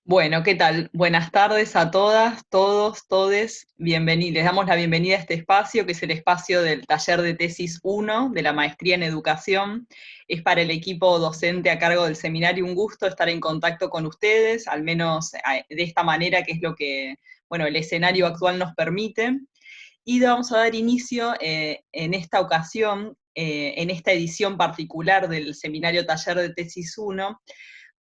Bueno, ¿qué tal? Buenas tardes a todas, todos, todes. Bienvenidos. Les damos la bienvenida a este espacio, que es el espacio del taller de tesis 1 de la maestría en educación. Es para el equipo docente a cargo del seminario un gusto estar en contacto con ustedes, al menos de esta manera, que es lo que, bueno, el escenario actual nos permite. Y vamos a dar inicio en esta ocasión, en esta edición particular del seminario taller de tesis 1,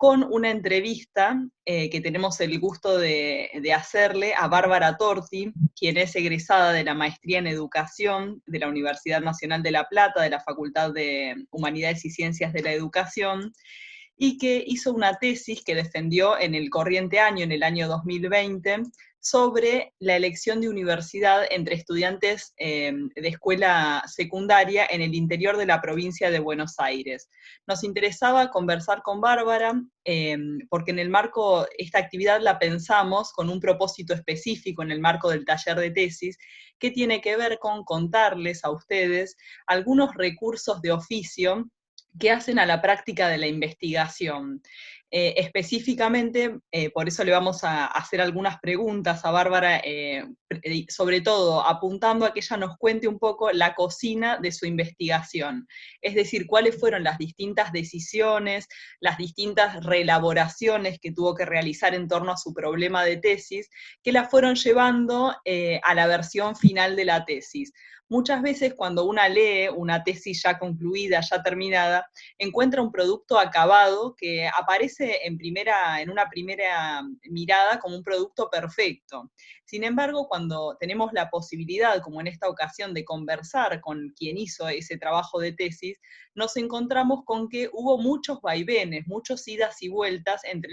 con una entrevista que tenemos el gusto de hacerle a Bárbara Torti, quien es egresada de la Maestría en Educación de la Universidad Nacional de La Plata, de la Facultad de Humanidades y Ciencias de la Educación, y que hizo una tesis que defendió en el corriente año, en el año 2020, sobre la elección de universidad entre estudiantes de escuela secundaria en el interior de la provincia de Buenos Aires. Nos interesaba conversar con Bárbara, porque en el marco, esta actividad la pensamos con un propósito específico en el marco del taller de tesis, que tiene que ver con contarles a ustedes algunos recursos de oficio que hacen a la práctica de la investigación. Específicamente, por eso le vamos a hacer algunas preguntas a Bárbara, sobre todo apuntando a que ella nos cuente un poco la cocina de su investigación, es decir, cuáles fueron las distintas decisiones, las distintas reelaboraciones que tuvo que realizar en torno a su problema de tesis, que la fueron llevando a la versión final de la tesis. Muchas veces cuando una lee una tesis ya concluida, ya terminada, encuentra un producto acabado que aparece en una primera mirada como un producto perfecto. Sin embargo, cuando tenemos la posibilidad, como en esta ocasión, de conversar con quien hizo ese trabajo de tesis, nos encontramos con que hubo muchos vaivenes, muchos idas y vueltas entre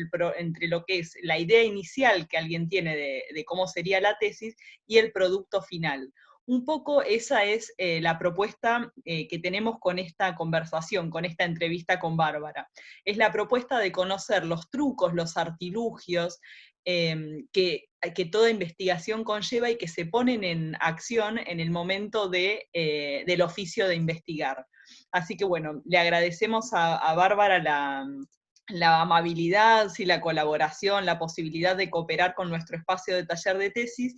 lo que es la idea inicial que alguien tiene de cómo sería la tesis y el producto final. Un poco esa es la propuesta que tenemos con esta conversación, con esta entrevista con Bárbara. Es la propuesta de conocer los trucos, los artilugios que toda investigación conlleva y que se ponen en acción en el momento del oficio de investigar. Así que bueno, le agradecemos a Bárbara la amabilidad, sí, la colaboración, la posibilidad de cooperar con nuestro espacio de taller de tesis,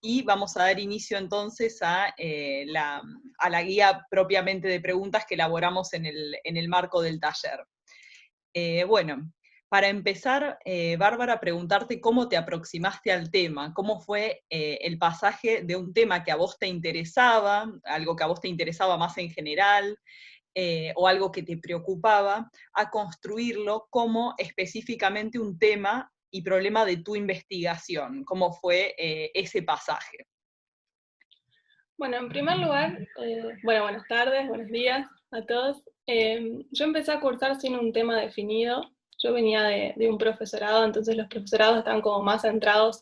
y vamos a dar inicio entonces a la guía propiamente de preguntas que elaboramos en el marco del taller. Bueno, para empezar, Bárbara, preguntarte cómo te aproximaste al tema, cómo fue el pasaje de un tema que a vos te interesaba, algo que a vos te interesaba más en general, o algo que te preocupaba, a construirlo como específicamente un tema y problema de tu investigación. ¿Cómo fue ese pasaje? Bueno, en primer lugar, buenas tardes, buenos días a todos. Yo empecé a cursar sin un tema definido. Yo venía de un profesorado, entonces los profesorados están como más centrados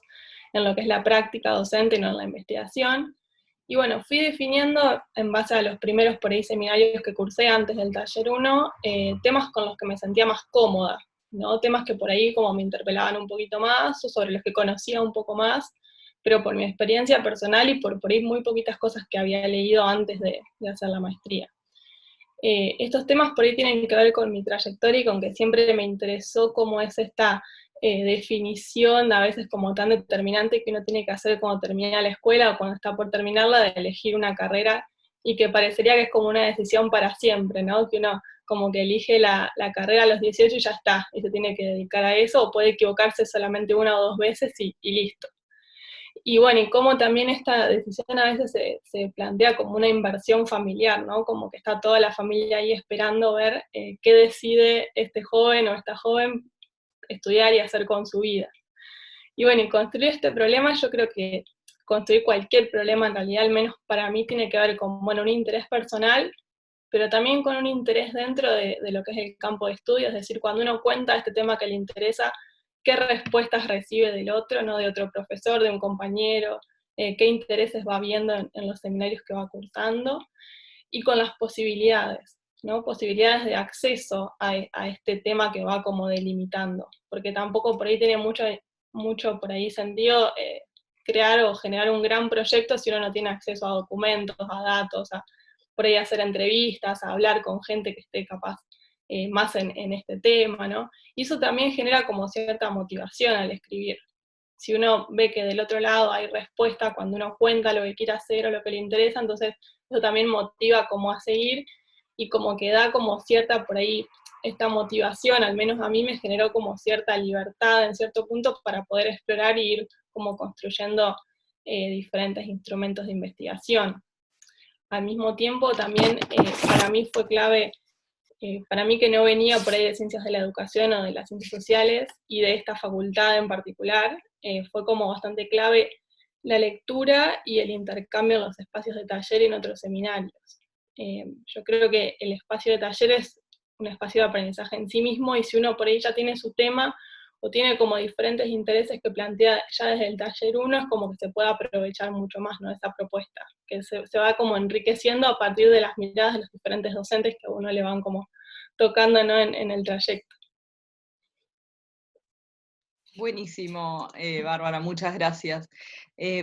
en lo que es la práctica docente y no en la investigación. Y bueno, fui definiendo en base a los primeros por ahí seminarios que cursé antes del taller 1, temas con los que me sentía más cómoda, ¿no? Temas que por ahí como me interpelaban un poquito más o sobre los que conocía un poco más, pero por mi experiencia personal y por ahí muy poquitas cosas que había leído antes de hacer la maestría. Estos temas por ahí tienen que ver con mi trayectoria y con que siempre me interesó cómo es esta definición, a veces como tan determinante que uno tiene que hacer cuando termina la escuela o cuando está por terminarla, de elegir una carrera y que parecería que es como una decisión para siempre, ¿no? Que uno como que elige la carrera a los 18 y ya está, y se tiene que dedicar a eso, o puede equivocarse solamente una o dos veces y listo. Y bueno, y cómo también esta decisión a veces se plantea como una inversión familiar, ¿no? Como que está toda la familia ahí esperando ver qué decide este joven o esta joven estudiar y hacer con su vida. Y bueno, y construir este problema, yo creo que construir cualquier problema en realidad, al menos para mí, tiene que ver con, bueno, un interés personal, pero también con un interés dentro de lo que es el campo de estudio, es decir, cuando uno cuenta este tema que le interesa, qué respuestas recibe del otro, ¿no? De otro profesor, de un compañero, qué intereses va viendo en los seminarios que va cursando, y con las posibilidades, ¿no? Posibilidades de acceso a este tema que va como delimitando, porque tampoco por ahí tiene mucho por ahí sentido crear o generar un gran proyecto si uno no tiene acceso a documentos, a datos, a por ahí hacer entrevistas, a hablar con gente que esté capaz más en este tema, ¿no? Y eso también genera como cierta motivación al escribir. Si uno ve que del otro lado hay respuesta cuando uno cuenta lo que quiere hacer o lo que le interesa, entonces eso también motiva como a seguir y como que da como cierta por ahí, esta motivación, al menos a mí me generó como cierta libertad en cierto punto para poder explorar y ir como construyendo diferentes instrumentos de investigación. Al mismo tiempo también para mí fue clave, para mí que no venía por ahí de ciencias de la educación o de las ciencias sociales y de esta facultad en particular, fue como bastante clave la lectura y el intercambio en los espacios de taller y en otros seminarios. Yo creo que el espacio de taller es un espacio de aprendizaje en sí mismo, y si uno por ahí ya tiene su tema o tiene como diferentes intereses que plantea ya desde el taller 1, es como que se puede aprovechar mucho más, ¿no?, esa propuesta, que se va como enriqueciendo a partir de las miradas de los diferentes docentes que a uno le van como tocando, ¿no?, en el trayecto. Buenísimo, Bárbara, muchas gracias.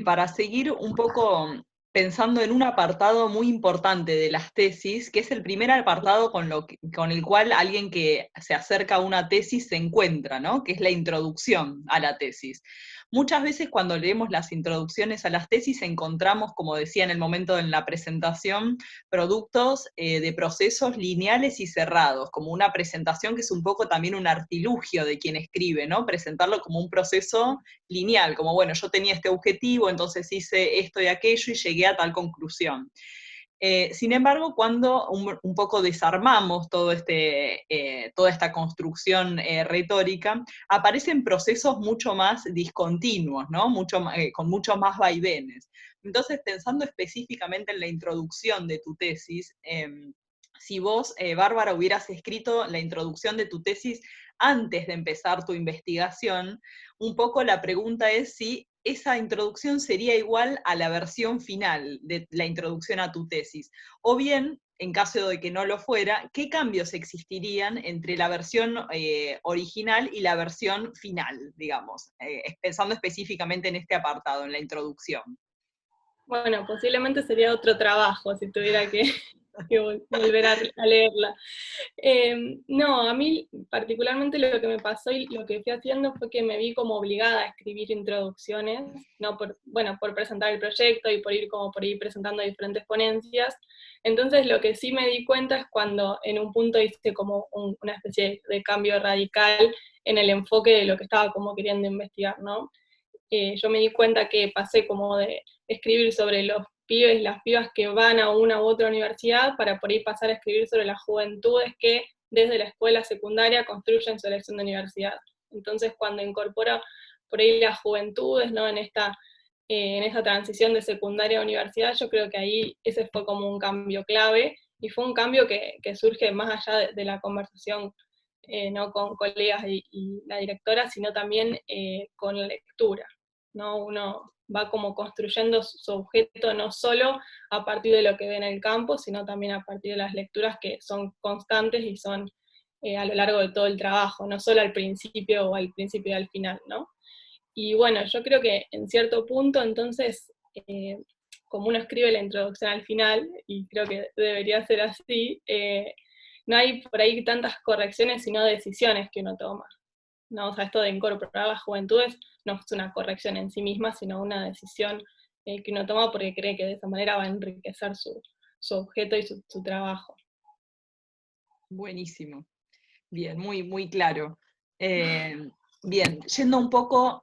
Para seguir un poco pensando en un apartado muy importante de las tesis, que es el primer apartado con el cual alguien que se acerca a una tesis se encuentra, ¿no? Que es la introducción a la tesis. Muchas veces cuando leemos las introducciones a las tesis encontramos, como decía en el momento de la presentación, productos de procesos lineales y cerrados, como una presentación que es un poco también un artilugio de quien escribe, ¿no? Presentarlo como un proceso lineal, como bueno, yo tenía este objetivo, entonces hice esto y aquello y llegué a tal conclusión. Sin embargo, cuando un poco desarmamos toda esta construcción retórica, aparecen procesos mucho más discontinuos, ¿no? Con mucho más vaivenes. Entonces, pensando específicamente en la introducción de tu tesis, si vos, Bárbara, hubieras escrito la introducción de tu tesis antes de empezar tu investigación, un poco la pregunta es si esa introducción sería igual a la versión final de la introducción a tu tesis. O bien, en caso de que no lo fuera, ¿qué cambios existirían entre la versión original y la versión final, digamos? Pensando específicamente en este apartado, en la introducción. Bueno, posiblemente sería otro trabajo si tuviera que volver a leerla. No, a mí particularmente lo que me pasó y lo que fui haciendo fue que me vi como obligada a escribir introducciones, no por, bueno, por presentar el proyecto y por ir como por ir presentando diferentes ponencias. Entonces lo que sí me di cuenta es cuando en un punto hice como una especie de cambio radical en el enfoque de lo que estaba como queriendo investigar, ¿no? Yo me di cuenta que pasé como de escribir sobre los pibes y las pibas que van a una u otra universidad para por ahí pasar a escribir sobre las juventudes que desde la escuela secundaria construyen su elección de universidad. Entonces, cuando incorporo por ahí las juventudes, ¿no?, en esta transición de secundaria a universidad, yo creo que ahí ese fue como un cambio clave, y fue un cambio que surge más allá de la conversación, no con colegas y la directora, sino también con la lectura, ¿no? Uno va como construyendo su objeto no solo a partir de lo que ve en el campo, sino también a partir de las lecturas que son constantes y son a lo largo de todo el trabajo, no solo al principio o al principio y al final, ¿no? Y bueno, yo creo que en cierto punto, entonces, como uno escribe la introducción al final, y creo que debería ser así, no hay por ahí tantas correcciones, sino decisiones que uno toma, ¿no? O sea, esto de incorporar las juventudes no es una corrección en sí misma, sino una decisión que uno toma porque cree que de esa manera va a enriquecer su objeto y su trabajo. Buenísimo. Bien, muy, muy claro. Bien, yendo un poco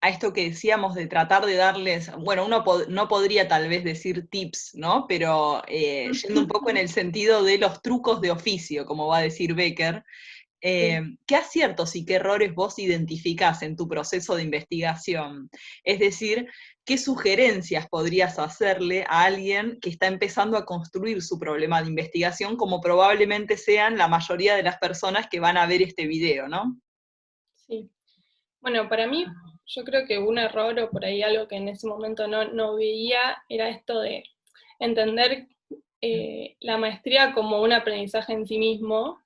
a esto que decíamos de tratar de darles, bueno, uno no podría tal vez decir tips, ¿no? Pero yendo un poco en el sentido de los trucos de oficio, como va a decir Becker, Sí. ¿qué aciertos y qué errores vos identificás en tu proceso de investigación? Es decir, ¿qué sugerencias podrías hacerle a alguien que está empezando a construir su problema de investigación, como probablemente sean la mayoría de las personas que van a ver este video, ¿no? Sí. Bueno, para mí, yo creo que un error o por ahí algo que en ese momento no veía era esto de entender la maestría como un aprendizaje en sí mismo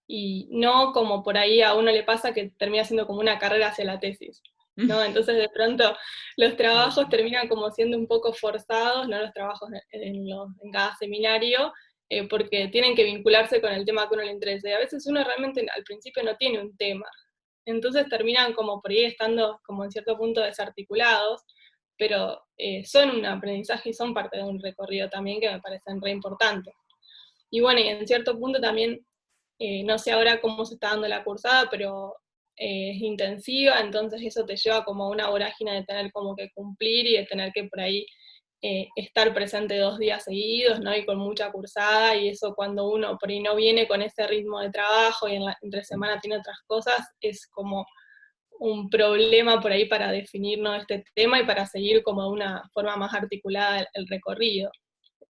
y no como por ahí a uno le pasa que termina siendo como una carrera hacia la tesis, ¿no? Entonces de pronto los trabajos terminan como siendo un poco forzados, ¿no? Los trabajos en cada seminario, porque tienen que vincularse con el tema que uno le interesa. Y a veces uno realmente al principio no tiene un tema. Entonces terminan como por ahí estando como en cierto punto desarticulados, pero son un aprendizaje y son parte de un recorrido también que me parecen re importantes. Y bueno, y en cierto punto también, no sé ahora cómo se está dando la cursada, pero es intensiva, entonces eso te lleva como a una vorágine de tener como que cumplir y de tener que por ahí estar presente 2 días seguidos, ¿no? Y con mucha cursada, y eso cuando uno por ahí no viene con ese ritmo de trabajo y entre semana tiene otras cosas, es como un problema por ahí para definir, ¿no?, este tema y para seguir como de una forma más articulada el recorrido.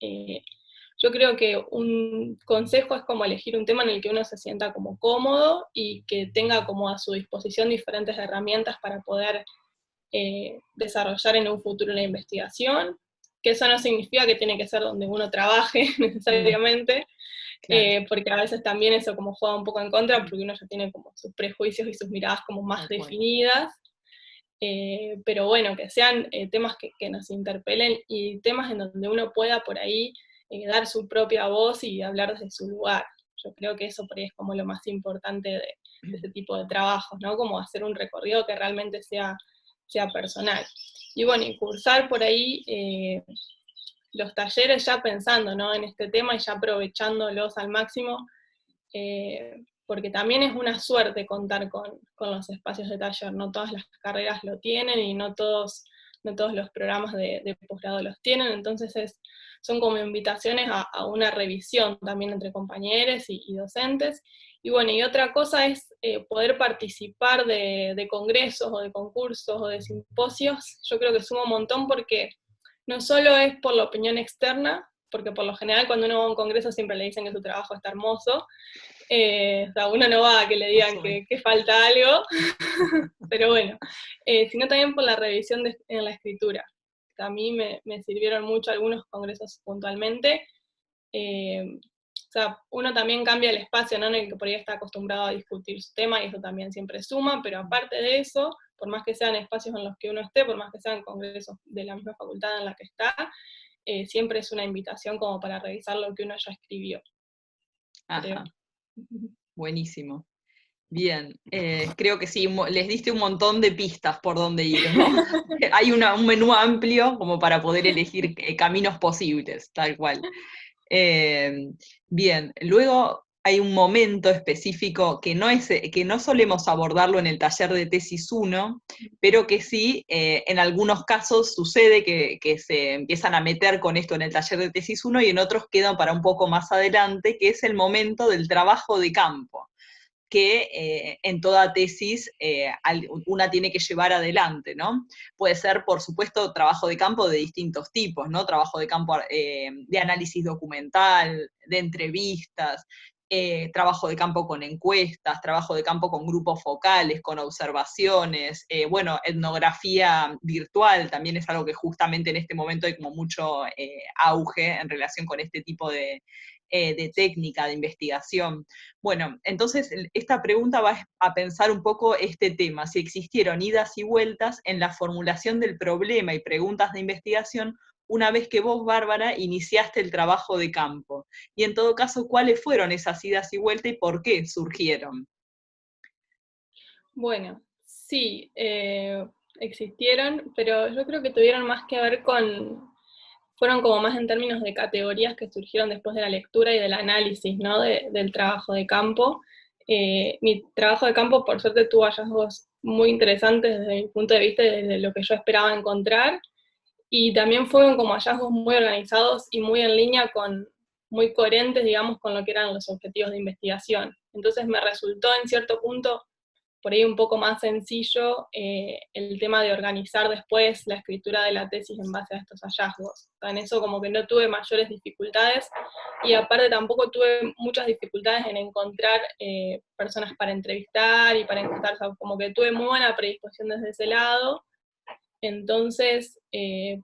Eh, yo creo que un consejo es como elegir un tema en el que uno se sienta como cómodo y que tenga como a su disposición diferentes herramientas para poder desarrollar en un futuro una investigación, que eso no significa que tiene que ser donde uno trabaje necesariamente, Claro. porque a veces también eso como juega un poco en contra, porque uno ya tiene como sus prejuicios y sus miradas como más Tal cual. definidas, pero bueno, que sean temas que nos interpelen y temas en donde uno pueda por ahí dar su propia voz y hablar desde su lugar. Yo creo que eso por ahí es como lo más importante de este tipo de trabajos, ¿no? Como hacer un recorrido que realmente sea personal. Y bueno, y cursar por ahí los talleres ya pensando, ¿no?, en este tema y ya aprovechándolos al máximo, porque también es una suerte contar con los espacios de taller, no todas las carreras lo tienen y no todos los programas de posgrado los tienen, entonces son como invitaciones a una revisión también entre compañeros y docentes. Y bueno, y otra cosa es poder participar de congresos o de concursos o de simposios. Yo creo que suma un montón porque no solo es por la opinión externa, porque por lo general cuando uno va a un congreso siempre le dicen que su trabajo está hermoso, o sea, uno no va a que le Por digan supuesto. que falta algo, pero bueno, sino también por la revisión en la escritura. A mí me sirvieron mucho algunos congresos puntualmente. O sea, uno también cambia el espacio, ¿no?, en el que por ahí está acostumbrado a discutir su tema, y eso también siempre suma, pero aparte de eso, por más que sean espacios en los que uno esté, por más que sean congresos de la misma facultad en la que está, siempre es una invitación como para revisar lo que uno ya escribió, creo. Ajá, buenísimo. Bien, creo que sí, les diste un montón de pistas por dónde ir, ¿no? Hay un menú amplio como para poder elegir caminos posibles, tal cual. Eh, Bien, luego hay un momento específico que no solemos abordarlo en el taller de tesis 1, pero que sí, en algunos casos sucede que se empiezan a meter con esto en el taller de tesis 1 y en otros quedan para un poco más adelante, que es el momento del trabajo de campo que en toda tesis una tiene que llevar adelante, ¿no? Puede ser, por supuesto, trabajo de campo de distintos tipos, ¿no? Trabajo de campo de análisis documental, de entrevistas, trabajo de campo con encuestas, trabajo de campo con grupos focales, con observaciones, bueno, etnografía virtual también es algo que justamente en este momento hay como mucho auge en relación con este tipo de técnica de investigación. Bueno, entonces esta pregunta va a pensar un poco este tema, si existieron idas y vueltas en la formulación del problema y preguntas de investigación una vez que vos, Bárbara, iniciaste el trabajo de campo. Y en todo caso, ¿cuáles fueron esas idas y vueltas y por qué surgieron? Bueno, sí, existieron, pero yo creo que tuvieron más que ver fueron como más en términos de categorías que surgieron después de la lectura y del análisis, ¿no?, del trabajo de campo. Mi trabajo de campo, por suerte, tuvo hallazgos muy interesantes desde mi punto de vista y desde lo que yo esperaba encontrar, y también fueron como hallazgos muy organizados y muy en línea muy coherentes, digamos, con lo que eran los objetivos de investigación. Entonces me resultó en cierto punto por ahí un poco más sencillo el tema de organizar después la escritura de la tesis en base a estos hallazgos. O sea, en eso como que no tuve mayores dificultades, y aparte tampoco tuve muchas dificultades en encontrar personas para entrevistar y para encontrar, o sea, como que tuve muy buena predisposición desde ese lado. Entonces,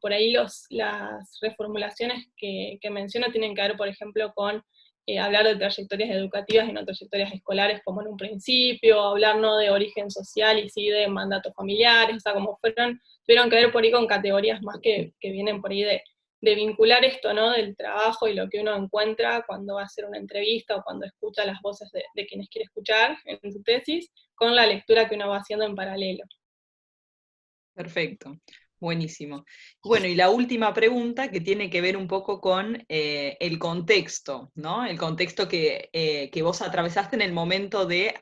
por ahí las reformulaciones que menciono tienen que ver, por ejemplo, con hablar de trayectorias educativas y no trayectorias escolares como en un principio, hablar no de origen social y sí de mandatos familiares, o sea, como tuvieron que ver por ahí con categorías más que vienen por ahí de vincular esto, ¿no? Del trabajo y lo que uno encuentra cuando va a hacer una entrevista o cuando escucha las voces de quienes quiere escuchar en su tesis, con la lectura que uno va haciendo en paralelo. Perfecto, buenísimo. Bueno, y la última pregunta que tiene que ver un poco con el contexto, ¿no? El contexto que vos atravesaste en el momento de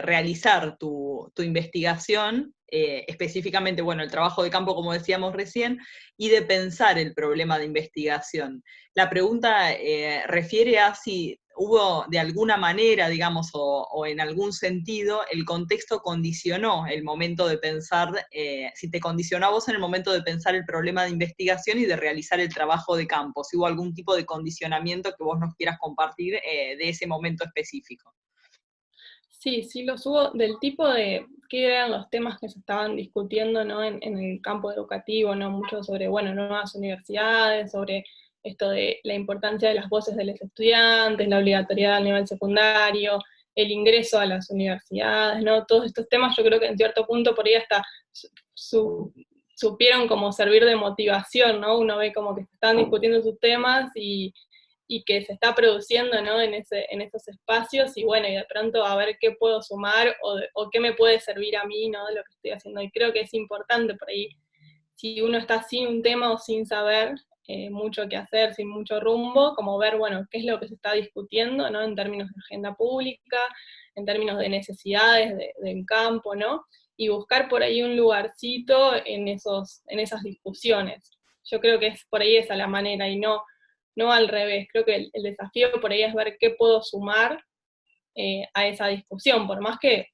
realizar tu investigación, específicamente, bueno, el trabajo de campo, como decíamos recién, y de pensar el problema de investigación. La pregunta refiere a si hubo de alguna manera, digamos, o en algún sentido, el contexto condicionó el momento de pensar, si te condicionó a vos en el momento de pensar el problema de investigación y de realizar el trabajo de campo, si hubo algún tipo de condicionamiento que vos nos quieras compartir de ese momento específico. Sí, sí los hubo del tipo de qué eran los temas que se estaban discutiendo, ¿no? En el campo educativo, ¿no? Mucho sobre, bueno, nuevas universidades, sobre esto de la importancia de las voces de los estudiantes, la obligatoriedad a nivel secundario, el ingreso a las universidades, ¿no? Todos estos temas yo creo que en cierto punto por ahí hasta supieron como servir de motivación, ¿no? Uno ve como que se están discutiendo sus temas y que se está produciendo, ¿no? en esos espacios, y bueno, y de pronto a ver qué puedo sumar o qué me puede servir a mí, ¿no? De lo que estoy haciendo. Y creo que es importante por ahí, si uno está sin un tema o sin saber mucho qué hacer, sin mucho rumbo, como ver, bueno, qué es lo que se está discutiendo, ¿no? En términos de agenda pública, en términos de necesidades del campo, ¿no? Y buscar por ahí un lugarcito en esas discusiones. Yo creo que es por ahí esa la manera, y no al revés. Creo que el desafío por ahí es ver qué puedo sumar a esa discusión, por más que,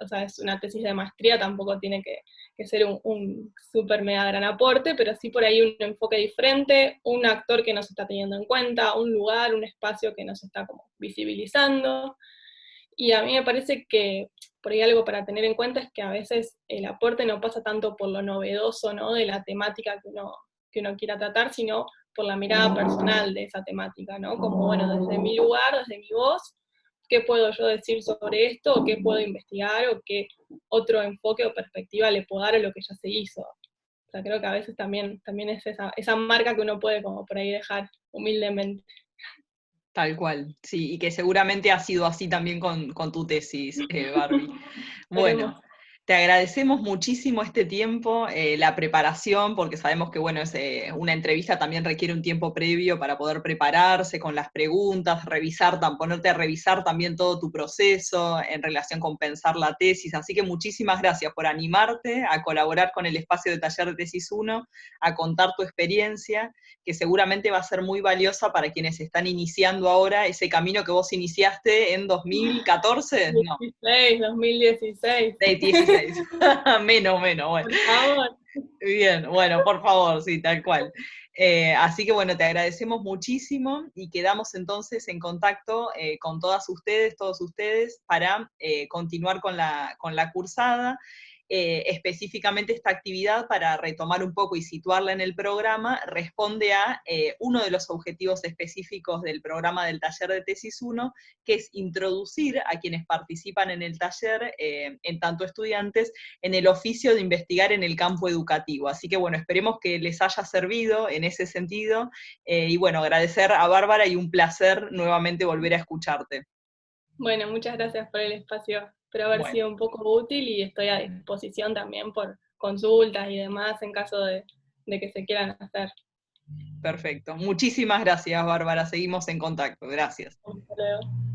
o sea, es una tesis de maestría, tampoco tiene que ser un súper mega gran aporte, pero sí por ahí un enfoque diferente, un actor que no se está teniendo en cuenta, un lugar, un espacio que no se está como visibilizando. Y a mí me parece que por ahí algo para tener en cuenta es que a veces el aporte no pasa tanto por lo novedoso, ¿no? De la temática que uno quiera tratar, sino por la mirada personal de esa temática, ¿no? Como, bueno, desde mi lugar, desde mi voz, ¿qué puedo yo decir sobre esto? ¿O qué puedo investigar? ¿O qué otro enfoque o perspectiva le puedo dar a lo que ya se hizo? O sea, creo que a veces también es esa marca que uno puede como por ahí dejar humildemente. Tal cual, sí, y que seguramente ha sido así también con tu tesis, Barbie. Esperemos. Bueno, te agradecemos muchísimo este tiempo, la preparación, porque sabemos que bueno, una entrevista también requiere un tiempo previo para poder prepararse con las preguntas, ponerte a revisar también todo tu proceso en relación con pensar la tesis. Así que muchísimas gracias por animarte a colaborar con el espacio de Taller de Tesis 1, a contar tu experiencia, que seguramente va a ser muy valiosa para quienes están iniciando ahora ese camino que vos iniciaste en 2014, no, 2016. de 16, menos, bueno. Por favor. Bien, bueno, por favor, sí, tal cual. Así que bueno, te agradecemos muchísimo y quedamos entonces en contacto con todas ustedes, todos ustedes, para continuar con la cursada. Específicamente esta actividad, para retomar un poco y situarla en el programa, responde a uno de los objetivos específicos del programa del taller de tesis 1, que es introducir a quienes participan en el taller, en tanto estudiantes, en el oficio de investigar en el campo educativo. Así que bueno, esperemos que les haya servido en ese sentido, y bueno, agradecer a Bárbara y un placer nuevamente volver a escucharte. Bueno, muchas gracias por el espacio. Espero haber Bueno, sido un poco útil y estoy a disposición también por consultas y demás en caso de que se quieran hacer. perfecto. Muchísimas gracias, Bárbara. Seguimos en contacto. Gracias. Hasta luego.